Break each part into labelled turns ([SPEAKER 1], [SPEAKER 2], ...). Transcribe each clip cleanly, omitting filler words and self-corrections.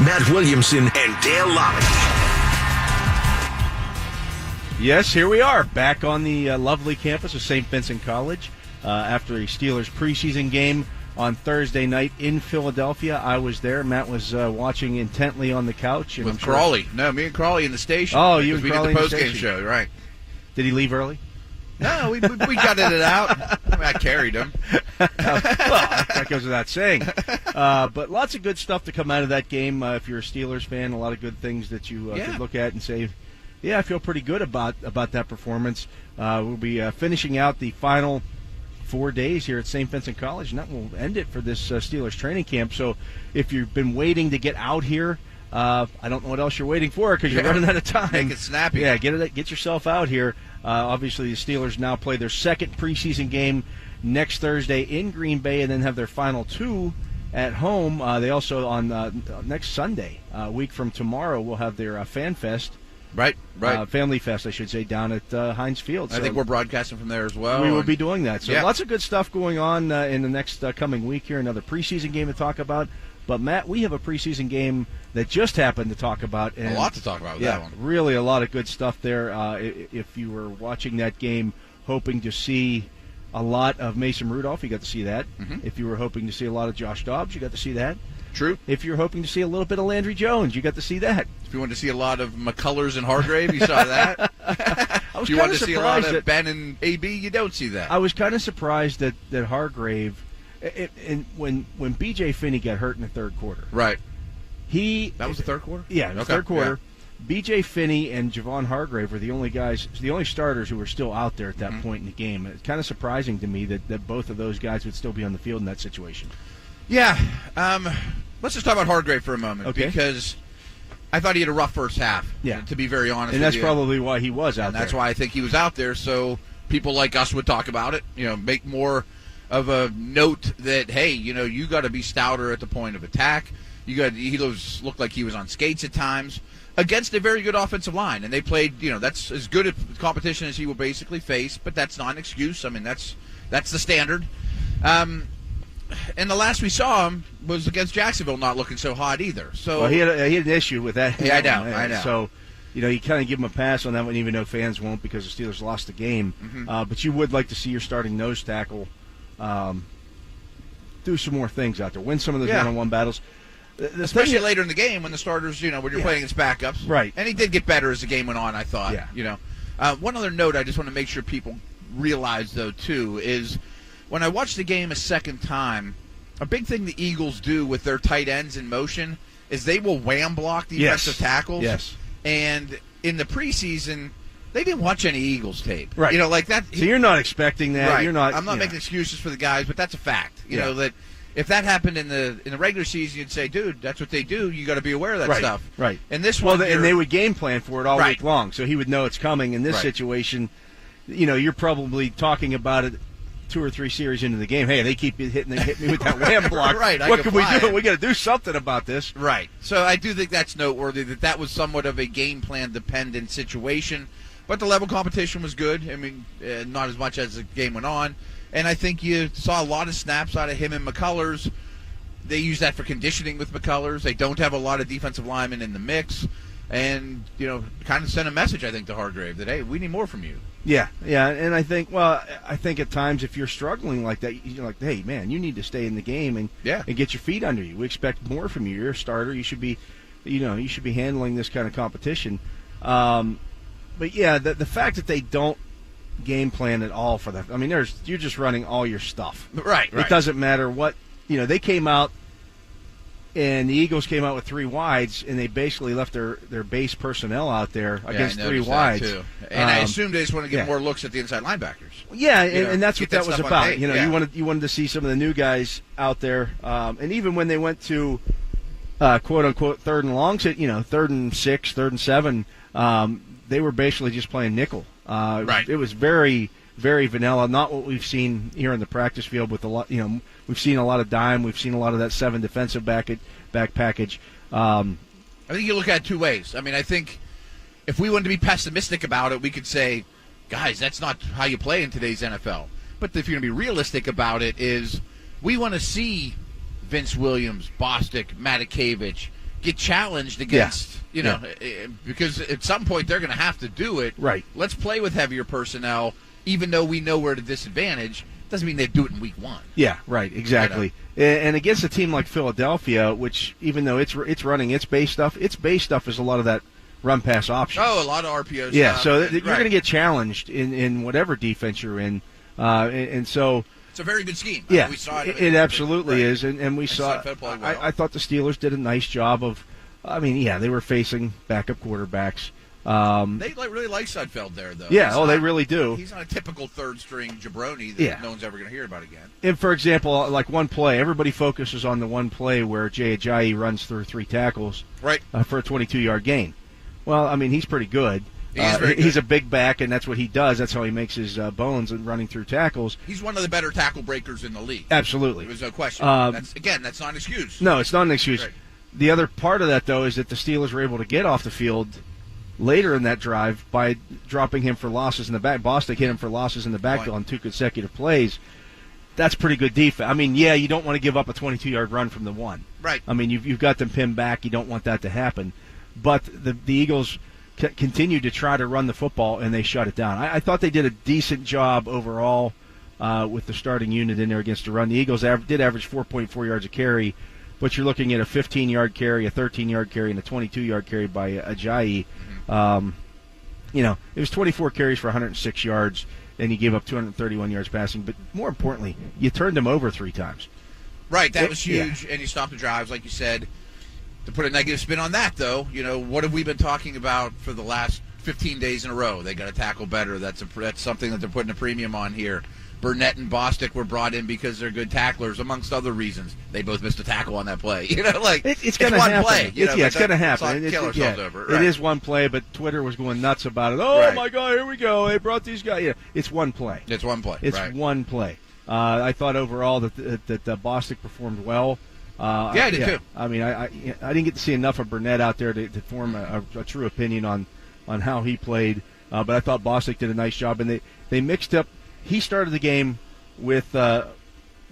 [SPEAKER 1] Matt Williamson and Dale Lolley.
[SPEAKER 2] Yes, here we are, back on the lovely campus of St. Vincent College after a Steelers preseason game on Thursday night in Philadelphia. I was there. Matt was watching intently on the couch. And
[SPEAKER 3] with Crawley. No, me and Crawley in the station.
[SPEAKER 2] Oh, you and Crawley
[SPEAKER 3] in the post-game show, right.
[SPEAKER 2] Did he leave early?
[SPEAKER 3] No, we gutted it out. I carried him.
[SPEAKER 2] Well, that goes without saying. But lots of good stuff to come out of that game. If you're a Steelers fan, a lot of good things that you could look at and say, yeah, I feel pretty good about that performance. We'll be finishing out the final 4 days here at St. Vincent College, and that will end it for this Steelers training camp. So if you've been waiting to get out here, I don't know what else you're waiting for because you're running out of time.
[SPEAKER 3] Make it snappy.
[SPEAKER 2] Yeah, get yourself out here. Obviously, the Steelers now play their second preseason game next Thursday in Green Bay and then have their final two at home. They also, on next Sunday, a week from tomorrow, will have their Fan Fest.
[SPEAKER 3] Right.
[SPEAKER 2] Family Fest, I should say, down at Heinz Field.
[SPEAKER 3] I think we're broadcasting from there as well.
[SPEAKER 2] We will be doing that. So lots of good stuff going on in the next coming week here. Another preseason game to talk about. But, Matt, we have a preseason game that just happened to talk about. And,
[SPEAKER 3] a lot to talk about with that one.
[SPEAKER 2] Really a lot of good stuff there. If you were watching that game hoping to see a lot of Mason Rudolph, you got to see that. Mm-hmm. If you were hoping to see a lot of Josh Dobbs, you got to see that.
[SPEAKER 3] True.
[SPEAKER 2] If you're hoping to see a little bit of Landry Jones, you got to see that.
[SPEAKER 3] If you wanted to see a lot of McCullers and Hargrave, you saw that. If you wanted to see a lot of Ben and AB, you don't see that.
[SPEAKER 2] I was kind of surprised that Hargrave, when B.J. Finney got hurt in the third quarter.
[SPEAKER 3] Right. That was the third quarter?
[SPEAKER 2] Yeah, the third quarter. Yeah. B.J. Finney and Javon Hargrave were the only starters who were still out there at that point in the game. It's kind of surprising to me that both of those guys would still be on the field in that situation.
[SPEAKER 3] Yeah. Let's just talk about Hargrave for a moment.
[SPEAKER 2] Okay.
[SPEAKER 3] Because I thought he had a rough first half, to be very honest with you.
[SPEAKER 2] And that's probably why he was out there.
[SPEAKER 3] That's why I think he was out there, so people like us would talk about it, make more of a note that, hey, you got to be stouter at the point of attack. He looked like he was on skates at times against a very good offensive line, and they played, that's as good a competition as he will basically face, but that's not an excuse. I mean, that's the standard. And the last we saw him was against Jacksonville, not looking so hot either. So
[SPEAKER 2] he had an issue with that.
[SPEAKER 3] Yeah, I know.
[SPEAKER 2] So, you kind of give him a pass on that one, even though fans won't because the Steelers lost the game. Mm-hmm. But you would like to see your starting nose tackle do some more things out there, win some of those one-on-one battles.
[SPEAKER 3] Especially later in the game when the starters, when you're playing against backups.
[SPEAKER 2] Right.
[SPEAKER 3] And he did get better as the game went on, I thought. Yeah. One other note I just want to make sure people realize, though, too, is when I watched the game a second time, a big thing the Eagles do with their tight ends in motion is they will wham block defensive tackles.
[SPEAKER 2] Yes.
[SPEAKER 3] And in the preseason, they didn't watch any Eagles tape.
[SPEAKER 2] Right.
[SPEAKER 3] Like that.
[SPEAKER 2] So you're not expecting that.
[SPEAKER 3] Right.
[SPEAKER 2] You're not.
[SPEAKER 3] I'm not making excuses for the guys, but that's a fact. You know that if that happened in the regular season, you'd say, dude, that's what they do. You got to be aware of that stuff.
[SPEAKER 2] Right.
[SPEAKER 3] And this one,
[SPEAKER 2] and they would game plan for it all week long, so he would know it's coming. In this situation, you're probably talking about it 2 or 3 series into the game. Hey, they keep hitting me with that wham block.
[SPEAKER 3] Right.
[SPEAKER 2] What can we do? We got to do something about this.
[SPEAKER 3] Right. So I do think that's noteworthy that was somewhat of a game plan dependent situation. But the level of competition was good. I mean, not as much as the game went on. And I think you saw a lot of snaps out of him and McCullers. They use that for conditioning with McCullers. They don't have a lot of defensive linemen in the mix. And, kind of sent a message, I think, to Hargrave that, hey, we need more from you.
[SPEAKER 2] Yeah. And I think at times if you're struggling like that, you're like, hey, man, you need to stay in the game and get your feet under you. We expect more from you. You're a starter. You should be, you should be handling this kind of competition. But yeah, the fact that they don't game plan at all for that. I mean, you're just running all your stuff.
[SPEAKER 3] Right.
[SPEAKER 2] It doesn't matter what, they came out and the Eagles came out with 3 wides and they basically left their base personnel out there against 3 wides.
[SPEAKER 3] Too. And I assumed they just want to get more looks at the inside linebackers.
[SPEAKER 2] Yeah, and that's what that was about.
[SPEAKER 3] You
[SPEAKER 2] wanted to see some of the new guys out there. And even when they went to quote unquote third and long, 3rd and 6, 3rd and 7, they were basically just playing nickel.
[SPEAKER 3] Right.
[SPEAKER 2] It was very, very vanilla. Not what we've seen here in the practice field with a lot. We've seen a lot of dime. We've seen a lot of that 7 defensive back package.
[SPEAKER 3] I think you look at it 2 ways. I mean, I think if we wanted to be pessimistic about it, we could say, guys, that's not how you play in today's NFL. But if you're going to be realistic about it, is we want to see Vince Williams, Bostic, Matakevich, get challenged against, because at some point they're going to have to do it.
[SPEAKER 2] Right.
[SPEAKER 3] Let's play with heavier personnel, even though we know we're at a disadvantage. Doesn't mean they do it in week 1.
[SPEAKER 2] Yeah, right, exactly. And against a team like Philadelphia, which even though it's running its base stuff is a lot of that run-pass options.
[SPEAKER 3] Oh, a lot of RPOs.
[SPEAKER 2] Yeah, so you're going to get challenged in whatever defense you're in. And so
[SPEAKER 3] it's a very good scheme.
[SPEAKER 2] Yeah,
[SPEAKER 3] we saw it.
[SPEAKER 2] It absolutely is. And we saw I thought the Steelers did a nice job of, they were facing backup quarterbacks.
[SPEAKER 3] They really like Sudfeld there, though.
[SPEAKER 2] Yeah, they really do.
[SPEAKER 3] He's not a typical third-string jabroni that no one's ever going to hear about again.
[SPEAKER 2] And, for example, like one play, everybody focuses on the one play where Jay Ajayi runs through 3 tackles for a 22-yard gain. Well, he's pretty good. He's a big back, and that's what he does. That's how he makes his bones in running through tackles.
[SPEAKER 3] He's one of the better tackle breakers in the league.
[SPEAKER 2] Absolutely.
[SPEAKER 3] There's no question. That's not an excuse.
[SPEAKER 2] No, it's not an excuse. Right. The other part of that, though, is that the Steelers were able to get off the field later in that drive by dropping him for losses in the back. Bostic hit him for losses in the backfield on 2 consecutive plays. That's pretty good defense. You don't want to give up a 22-yard run from the 1.
[SPEAKER 3] Right.
[SPEAKER 2] You've got them pinned back. You don't want that to happen. But the Eagles continued to try to run the football, and they shut it down. I thought they did a decent job overall with the starting unit in there against the run. The Eagles did average 4.4 yards a carry, but you're looking at a 15-yard carry, a 13-yard carry, and a 22-yard carry by Ajayi. It was 24 carries for 106 yards, and he gave up 231 yards passing. But more importantly, you turned him over 3 times.
[SPEAKER 3] Right, that was huge, and you stopped the drives, like you said. To put a negative spin on that, though, what have we been talking about for the last 15 days in a row? They got to tackle better. That's something that they're putting a premium on here. Burnett and Bostic were brought in because they're good tacklers, amongst other reasons. They both missed a tackle on that play.
[SPEAKER 2] It's going to happen.
[SPEAKER 3] Play.
[SPEAKER 2] It's going to happen.
[SPEAKER 3] Kill ourselves over. Right.
[SPEAKER 2] It is one play, but Twitter was going nuts about it. Oh my God, here we go. They brought these guys. It's one play.
[SPEAKER 3] It's one play.
[SPEAKER 2] It's one play. I thought overall that Bostic performed well.
[SPEAKER 3] I did too.
[SPEAKER 2] I didn't get to see enough of Burnett out there to form a true opinion on how he played, but I thought Bostic did a nice job, and they mixed up. He started the game with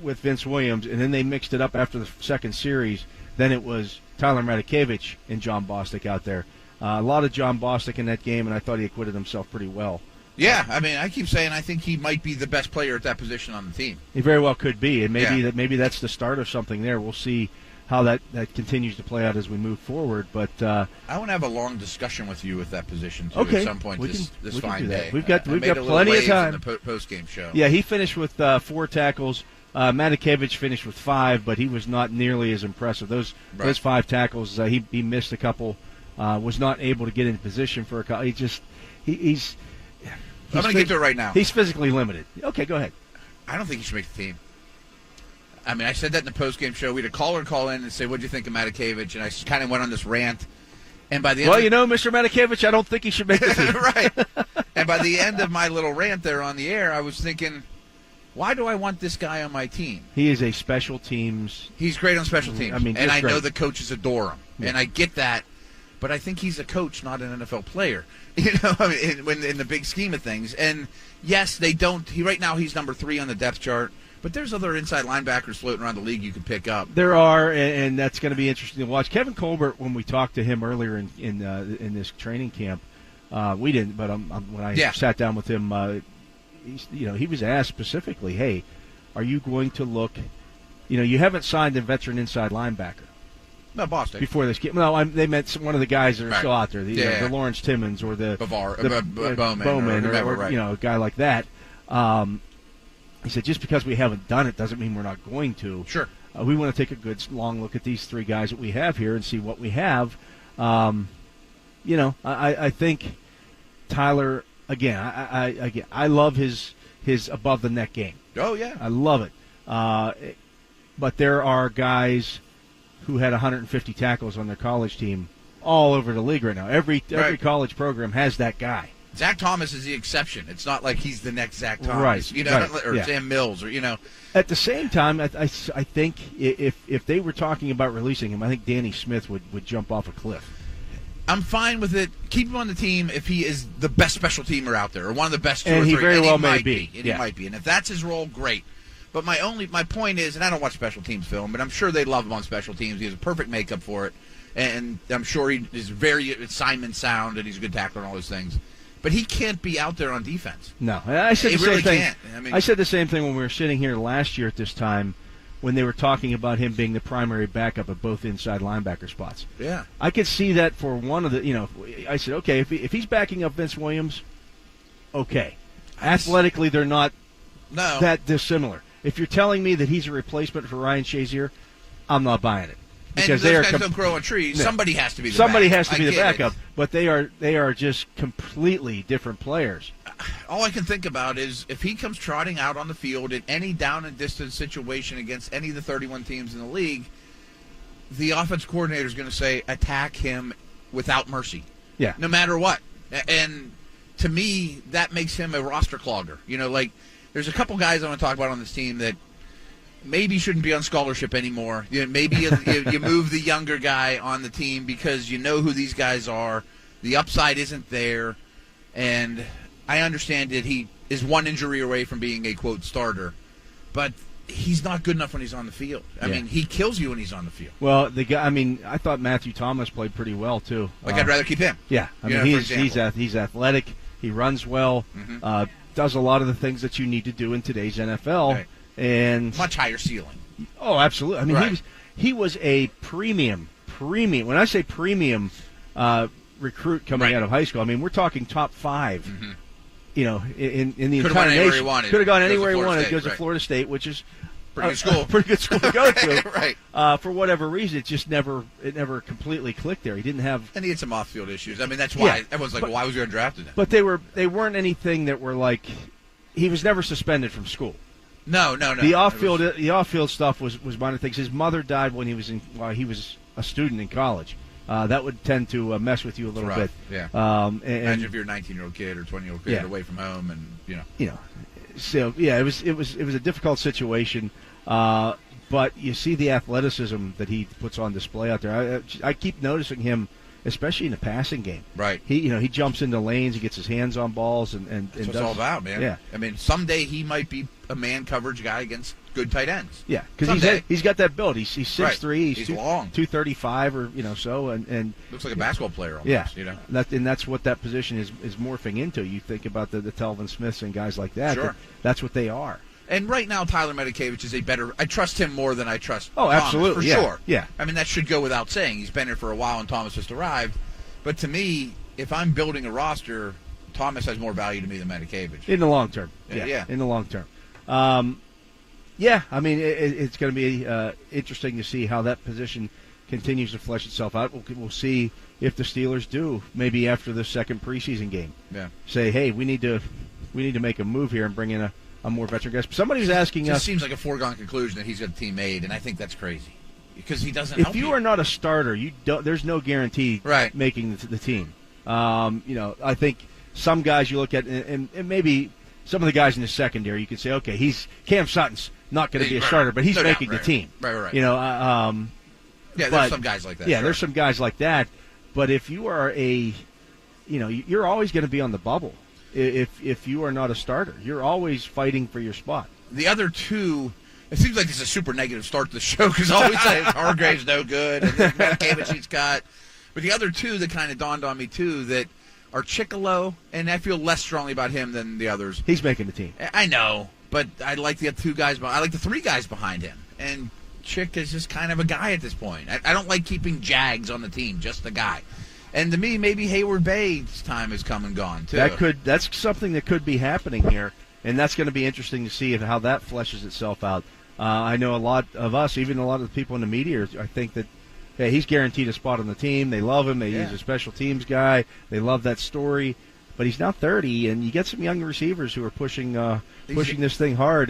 [SPEAKER 2] Vince Williams, and then they mixed it up after the second series. Then it was Tyler Matakevich and John Bostic out there. A lot of John Bostic in that game, and I thought he acquitted himself pretty well.
[SPEAKER 3] Yeah, I keep saying I think he might be the best player at that position on the team.
[SPEAKER 2] He very well could be, and maybe that's the start of something there. We'll see how that continues to play out as we move forward. But
[SPEAKER 3] I want to have a long discussion with you at that position too, at some point this fine day.
[SPEAKER 2] We've got plenty of time.
[SPEAKER 3] In the post-game show.
[SPEAKER 2] Yeah, he finished with 4 tackles. Matakevich finished with 5, but he was not nearly as impressive. Those 5 tackles, he missed a couple. Was not able to get in position for a couple. He's
[SPEAKER 3] I'm going to get to it right now.
[SPEAKER 2] He's physically limited. Okay, go ahead.
[SPEAKER 3] I don't think he should make the team. I said that in the post-game show. We had a caller call in and say, "What'd you think of Matakevich?" And I kind of went on this rant. And by the end,
[SPEAKER 2] Mr. Matakevich, I don't think he should make the team.
[SPEAKER 3] Right. And by the end of my little rant there on the air, I was thinking, why do I want this guy on my team?
[SPEAKER 2] He is a special teams.
[SPEAKER 3] He's great on special teams. I know the coaches adore him,
[SPEAKER 2] yeah.
[SPEAKER 3] And I get that. But I think he's a coach, not an NFL player. In the big scheme of things. And yes, they don't. Right now, he's number 3 on the depth chart. But there's other inside linebackers floating around the league you could pick up.
[SPEAKER 2] There are, and that's going to be interesting to watch. Kevin Colbert, when we talked to him earlier in this training camp, we didn't. But when I sat down with him, he was asked specifically, "Hey, are you going to look? You haven't signed a veteran inside linebacker."
[SPEAKER 3] No, Boston.
[SPEAKER 2] Before this game. No, they meant one of the guys that are still out there, the Lawrence Timmons or the Bowman or a guy like that. He said, just because we haven't done it doesn't mean we're not going to.
[SPEAKER 3] Sure.
[SPEAKER 2] We want to take a good, long look at these 3 guys that we have here and see what we have. I think Tyler, again, I love his above-the-neck game.
[SPEAKER 3] Oh, yeah.
[SPEAKER 2] I love it. But there are guys who had 150 tackles on their college team all over the league right now. Every college program has that guy.
[SPEAKER 3] Zach Thomas is the exception. It's not like he's the next Zach Thomas, or Sam Mills, or.
[SPEAKER 2] At the same time, I think if they were talking about releasing him, I think Danny Smith would jump off a cliff.
[SPEAKER 3] I'm fine with it. Keep him on the team if he is the best special teamer out there, or one of the best 2 or 3.
[SPEAKER 2] And he very well may
[SPEAKER 3] be. And he might be. And if that's his role, great. But my point is, and I don't watch special teams film, but I'm sure they love him on special teams. He has a perfect makeup for it, and I'm sure he is very Simon sound, and he's a good tackler and all those things. But he can't be out there on defense.
[SPEAKER 2] No, I said
[SPEAKER 3] he
[SPEAKER 2] the
[SPEAKER 3] really
[SPEAKER 2] same thing.
[SPEAKER 3] Can't. I mean,
[SPEAKER 2] I said the same thing when we were sitting here last year at this time, when they were talking about him being the primary backup at both inside linebacker spots.
[SPEAKER 3] Yeah,
[SPEAKER 2] I could see that for one of the. I said, okay, if he's backing up Vince Williams, okay. Athletically, they're not that dissimilar. If you're telling me that he's a replacement for Ryan Shazier, I'm not buying it.
[SPEAKER 3] Because those guys don't grow on trees. No. Somebody has to be the
[SPEAKER 2] Somebody
[SPEAKER 3] backup.
[SPEAKER 2] has to be the backup. But they are just completely different players.
[SPEAKER 3] All I can think about is if he comes trotting out on the field in any down and distance situation against any of the 31 teams in the league, the offense coordinator is going to say, attack him without mercy.
[SPEAKER 2] Yeah.
[SPEAKER 3] No matter what. And to me, that makes him a roster clogger. There's a couple guys I want to talk about on this team that maybe shouldn't be on scholarship anymore. Maybe you move the younger guy on the team because you know who these guys are. The upside isn't there. And I understand that he is one injury away from being a, quote, starter. But he's not good enough when he's on the field. I mean, he kills you when he's on the field.
[SPEAKER 2] Well, I thought Matthew Thomas played pretty well, too.
[SPEAKER 3] I'd rather keep him.
[SPEAKER 2] Yeah. He's athletic. He runs well. Mm-hmm. Does a lot of the things that you need to do in today's NFL.
[SPEAKER 3] Right.
[SPEAKER 2] And
[SPEAKER 3] much higher ceiling.
[SPEAKER 2] Oh, absolutely. I mean, he was a premium. When I say premium recruit coming out of high school, I mean we're talking top 5. Mm-hmm. In the entire nation. Could have gone anywhere he wanted. Goes to Florida State, which is
[SPEAKER 3] pretty good school.
[SPEAKER 2] Pretty good school to go to.
[SPEAKER 3] Right.
[SPEAKER 2] For whatever reason, it just never completely clicked there. He didn't have.
[SPEAKER 3] And he had some off-field issues. I mean, that's why everyone's like, why was he undrafted then?
[SPEAKER 2] But they weren't anything that were like. He was never suspended from school.
[SPEAKER 3] No.
[SPEAKER 2] The off-field stuff was one of the things. His mother died while he was a student in college. That would tend to mess with you a little bit.
[SPEAKER 3] Yeah. Imagine if you're a 19-year-old kid or 20-year-old kid away from home, and
[SPEAKER 2] So it was a difficult situation. But you see the athleticism that he puts on display out there. I keep noticing him, especially in the passing game.
[SPEAKER 3] Right.
[SPEAKER 2] He jumps into lanes. He gets his hands on balls and
[SPEAKER 3] that's what it's all about, man.
[SPEAKER 2] Yeah.
[SPEAKER 3] I mean, someday he might be a man coverage guy against good tight ends.
[SPEAKER 2] Yeah, because he's got that build. He's 6'3".
[SPEAKER 3] He's long,
[SPEAKER 2] 235 or so, and
[SPEAKER 3] looks like a basketball player almost.
[SPEAKER 2] Yeah, that's what that position is morphing into. You think about the Telvin Smiths and guys like that.
[SPEAKER 3] Sure.
[SPEAKER 2] That's what they are.
[SPEAKER 3] And right now, Tyler Medikevich is I trust him more than I trust
[SPEAKER 2] Thomas, absolutely.
[SPEAKER 3] For sure.
[SPEAKER 2] Yeah.
[SPEAKER 3] I mean, that should go without saying. He's been here for a while, and Thomas just arrived. But to me, if I'm building a roster, Thomas has more value to me than Medikevich.
[SPEAKER 2] In the long term.
[SPEAKER 3] Yeah.
[SPEAKER 2] In the long term. I mean, it's going to be interesting to see how that position continues to flesh itself out. We'll see if the Steelers do, maybe after the second preseason game, say, hey, we need to make a move here and bring in a more veteran guy. Somebody was asking us.
[SPEAKER 3] It seems like a foregone conclusion that he's got a team made, and I think that's crazy because he doesn't.
[SPEAKER 2] If you are not a starter, there's no guarantee making the team. I think some guys you look at, and maybe some of the guys in the secondary, you could say, okay, Cam Sutton's not going to be a starter, but he's making the team.
[SPEAKER 3] Right.
[SPEAKER 2] There's
[SPEAKER 3] some guys like that.
[SPEAKER 2] Yeah, there's some guys like that. But if you are you're always going to be on the bubble. If you are not a starter, you're always fighting for your spot.
[SPEAKER 3] The other two, it seems like this is a super negative start to the show because all we say is Hargrave's no good and then Medikevich he's got. But the other two that kind of dawned on me too that are Chicolo, and I feel less strongly about him than the others.
[SPEAKER 2] He's making the team.
[SPEAKER 3] I know, but I like the two guys. I like the three guys behind him, and Chick is just kind of a guy at this point. I don't like keeping Jags on the team, just the guy. And to me, maybe Hayward Bay's time has come and gone too.
[SPEAKER 2] That's something that could be happening here, and that's going to be interesting to see how that fleshes itself out. I know a lot of us, even a lot of the people in the media, I think that he's guaranteed a spot on the team. They love him. He's a special teams guy. They love that story. But he's now 30, and you get some young receivers who are pushing this thing hard.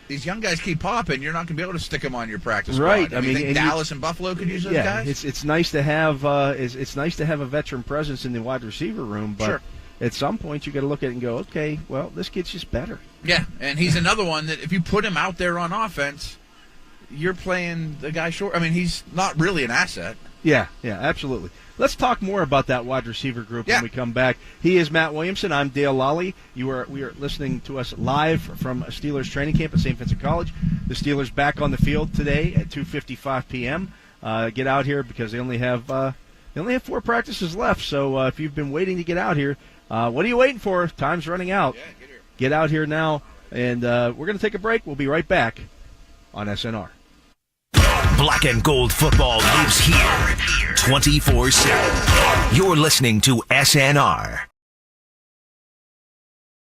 [SPEAKER 3] These young guys keep popping. You're not going to be able to stick them on your practice
[SPEAKER 2] squad.
[SPEAKER 3] Right. I mean, think Dallas and Buffalo could use those guys?
[SPEAKER 2] It's nice to have it's nice to have a veteran presence in the wide receiver room, but at some point you got to look at it and go, okay, well, this kid's just better.
[SPEAKER 3] Yeah, and he's another one that if you put him out there on offense, you're playing the guy short. I mean, he's not really an asset.
[SPEAKER 2] Yeah, absolutely. Let's talk more about that wide receiver group when we come back. He is Matt Williamson. I'm Dale Lolley. We are listening to us live from Steelers training camp at St. Vincent College. The Steelers back on the field today at 2:55 p.m. Get out here because they only have 4 practices left. So if you've been waiting to get out here, what are you waiting for? Time's running out.
[SPEAKER 3] Yeah, get here.
[SPEAKER 2] Get out here now, and we're going to take a break. We'll be right back on SNR.
[SPEAKER 1] Black and gold football lives here 24/7. You're listening to SNR.